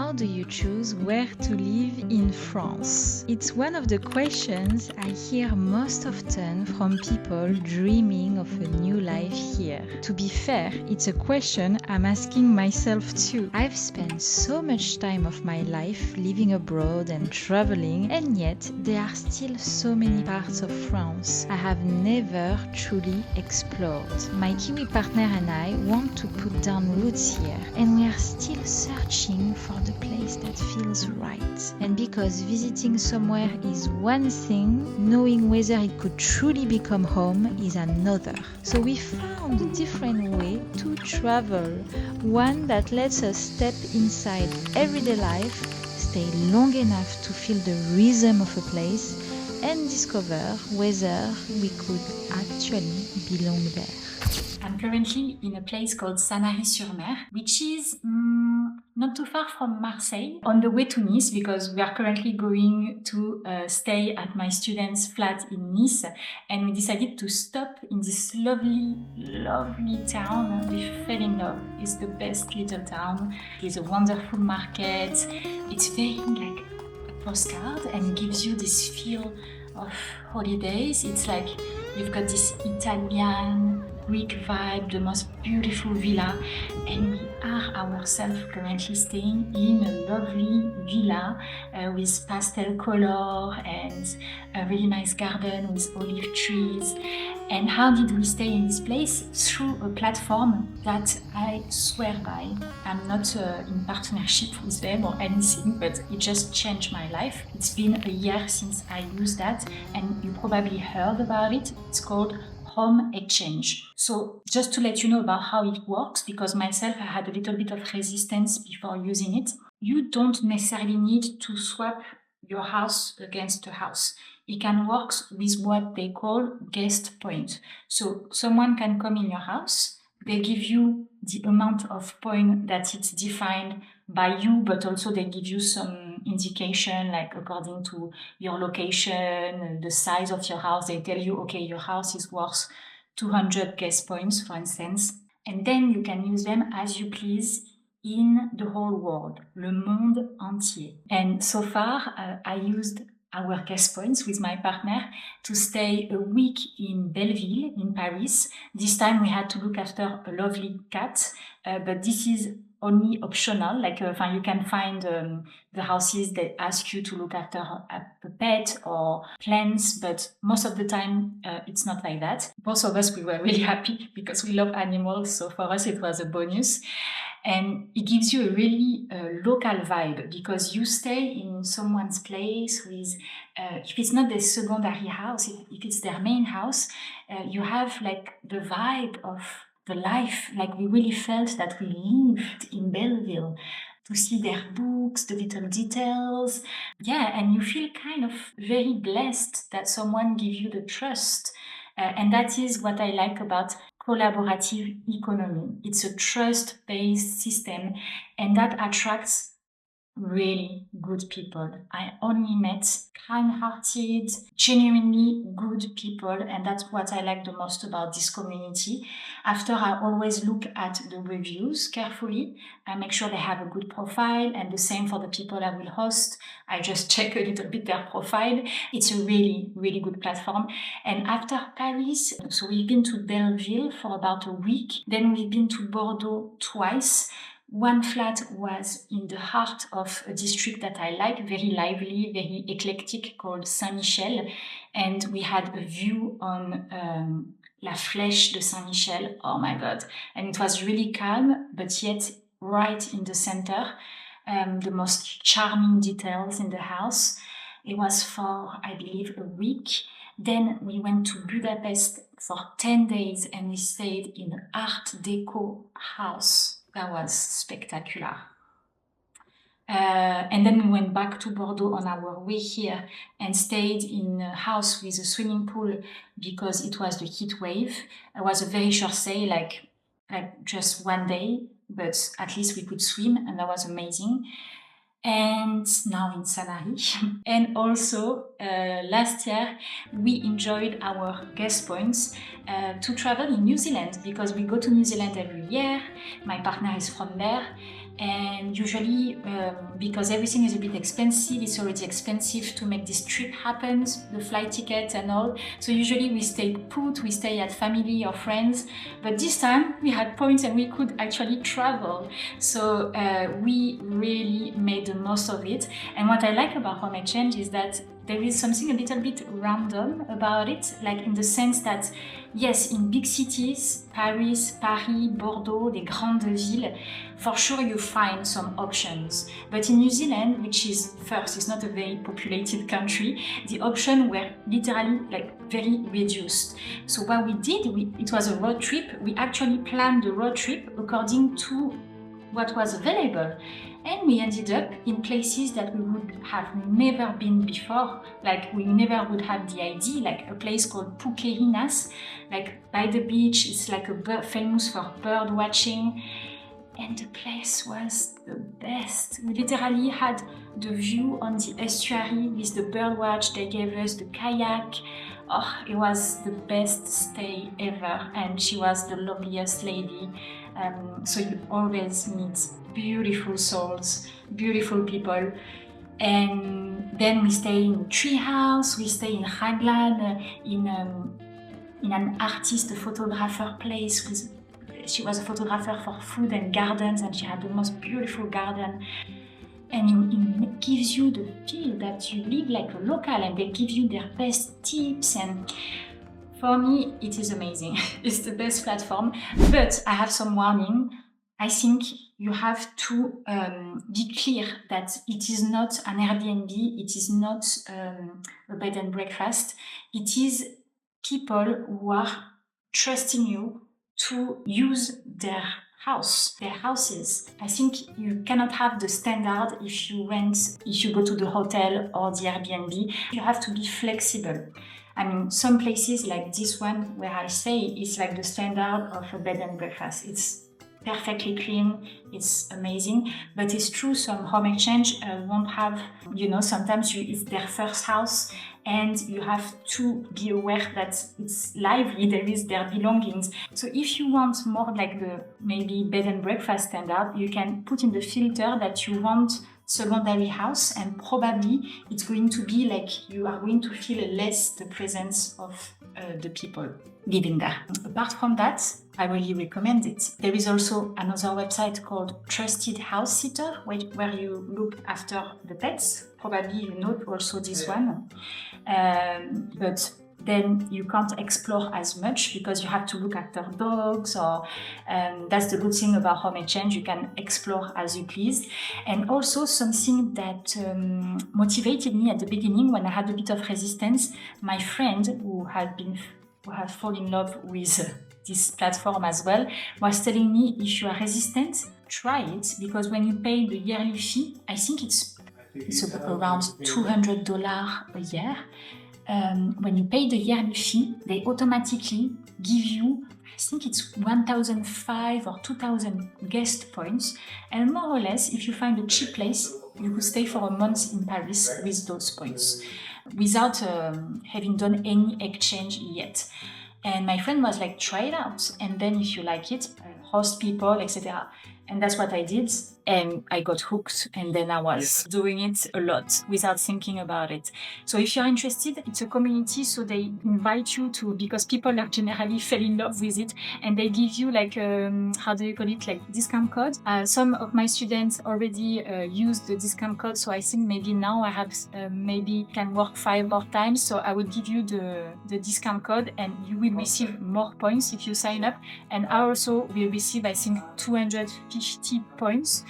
How do you choose where to live in France? It's one of the questions I hear most often from people dreaming of a new life here. To be fair, it's a question I'm asking myself too. I've spent so much time of my life living abroad and traveling, and yet there are still so many parts of France I have never truly explored. My Kiwi partner and I want to put down roots here, and we are still searching for the place that feels right. And because visiting somewhere is one thing, knowing whether it could truly become home is another. So we found a different way to travel, one that lets us step inside everyday life, stay long enough to feel the rhythm of a place, and discover whether we could actually belong there. I'm currently in a place called Sanary-sur-Mer, which is not too far from Marseille, on the way to Nice, because we are currently going to stay at my student's flat in Nice, and we decided to stop in this lovely, lovely town. We fell in love. It's the best little town. There's a wonderful market. It's very like a postcard and gives you this feel of holidays. It's like you've got this Italian Greek vibe, the most beautiful villa, and we are ourselves currently staying in a lovely villa with pastel color and a really nice garden with olive trees. And how did we stay in this place? Through a platform that I swear by. I'm not in partnership with them or anything, but it just changed my life. It's been a year since I used that, and you probably heard about it. It's called HomeExchange. So just to let you know about how it works, because myself I had a little bit of resistance before using it, you don't necessarily need to swap your house against a house. It can work with what they call guest point. So someone can come in your house, they give you the amount of point that it's defined by you, but also they give you some indication, like according to your location, the size of your house. They tell you, okay, your house is worth 200 guest points, for instance, and then you can use them as you please in the whole world, le monde entier. And so far, I used our guest points with my partner to stay a week in Belleville in Paris. This time we had to look after a lovely cat, but this is only optional. Like you can find the houses that ask you to look after a pet or plants, but most of the time it's not like that. Both of us, we were really happy because we love animals, so for us it was a bonus. And it gives you a really local vibe, because you stay in someone's place with, if it's not their secondary house, if it's their main house, you have like the vibe of the life. Like we really felt that we lived in Belleville, to see their books, the little details. Yeah, and you feel kind of very blessed that someone gives you the trust. And that is what I like about collaborative economy. It's a trust-based system, and that attracts really good people. I only met kind-hearted, genuinely good people, and that's what I like the most about this community. After, I always look at the reviews carefully. I make sure they have a good profile, and the same for the people I will host. I just check a little bit their profile. It's a really, really good platform. And after Paris, so we've been to Belleville for about a week. Then we've been to Bordeaux twice. One flat was in the heart of a district that I like, very lively, very eclectic, called Saint-Michel. And we had a view on La Flèche de Saint-Michel. Oh my God. And it was really calm, but yet right in the center. The most charming details in the house. It was for, I believe, a week. Then we went to Budapest for 10 days and we stayed in an Art Deco house. That was spectacular. And then we went back to Bordeaux on our way here and stayed in a house with a swimming pool because it was the heat wave. It was a very short stay, like just one day, but at least we could swim, and that was amazing. And now in Sanary. And also last year we enjoyed our guest points to travel in New Zealand, because we go to New Zealand every year. My partner is from there, And usually, because everything is a bit expensive, it's already expensive to make this trip happen, the flight ticket and all. So usually we stay put, we stay at family or friends. But this time we had points and we could actually travel. So we really made the most of it. And what I like about HomeExchange is that there is something a little bit random about it, like in the sense that, yes, in big cities, Paris, Bordeaux, les grandes villes, for sure you find some options. But in New Zealand, which is first, it's not a very populated country, the options were literally like very reduced. So what we did, it was a road trip. We actually planned the road trip according to what was available. And we ended up in places that we would have never been before. Like we never would have the idea, like a place called Pukerinas, like by the beach. It's like famous for bird watching. And the place was the best. We literally had the view on the estuary with the bird watch. They gave us the kayak. Oh, it was the best stay ever. And she was the loveliest lady. So you always meet beautiful souls, beautiful people. And then we stay in a tree house, we stay in Raglan, in an artist, a photographer place. She was a photographer for food and gardens, and she had the most beautiful garden. And it gives you the feel that you live like a local, and they give you their best tips. And for me, it is amazing. It's the best platform. But I have some warning. I think you have to be clear that it is not an Airbnb, it is not a bed and breakfast. It is people who are trusting you to use their houses. I think you cannot have the standard if you go to the hotel or the Airbnb. You have to be flexible. I mean, some places like this one where I stay is like the standard of a bed and breakfast. It's perfectly clean, it's amazing, but it's true some HomeExchange won't have, sometimes it's their first house and you have to be aware that it's lively, there is their belongings. So if you want more like the maybe bed and breakfast standard, you can put in the filter that you want secondary house, and probably it's going to be like you are going to feel less the presence of the people living there. Apart from that, I really recommend it. There is also another website called TrustedHousesitters where you look after the pets. Probably you know also this one. But then you can't explore as much because you have to look after dogs, or that's the good thing about HomeExchange, you can explore as you please. And also something that motivated me at the beginning when I had a bit of resistance, my friend who had fallen in love with this platform as well, was telling me, if you are resistant, try it, because when you pay the yearly fee, I think it's around $200 a year. When you pay the yearly fee, they automatically give you, I think it's 1,500 or 2,000 guest points. And more or less, if you find a cheap place, you could stay for a month in Paris with those points without having done any exchange yet. And my friend was like, try it out. And then if you like it, host people, etc. And that's what I did. And I got hooked. And then I was doing it a lot without thinking about it. So if you're interested, it's a community. So they invite you to, because people are generally fell in love with it. And they give you like, how do you call it? Like discount code. Some of my students already used the discount code. So I think maybe now I have, maybe can work 5 more times. So I will give you the discount code and you will receive more points if you sign up. And I also will receive, I think, 250 points.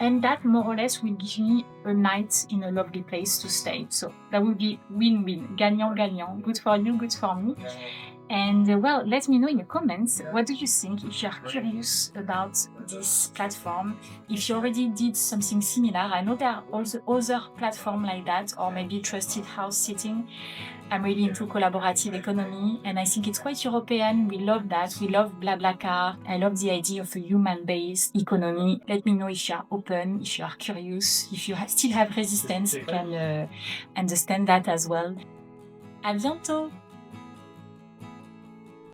And that more or less will give me a night in a lovely place to stay. So that will be win-win, gagnant-gagnant. Good for you, good for me. And well, let me know in the comments, what do you think if you are curious about this platform? If you already did something similar, I know there are also other platforms like that, or maybe Trusted House Sitting. I'm really into collaborative economy, and I think it's quite European. We love that. We love BlaBlaCar. I love the idea of a human-based economy. Let me know if you are open, if you are curious, if you still have resistance, you can understand that as well. À bientôt!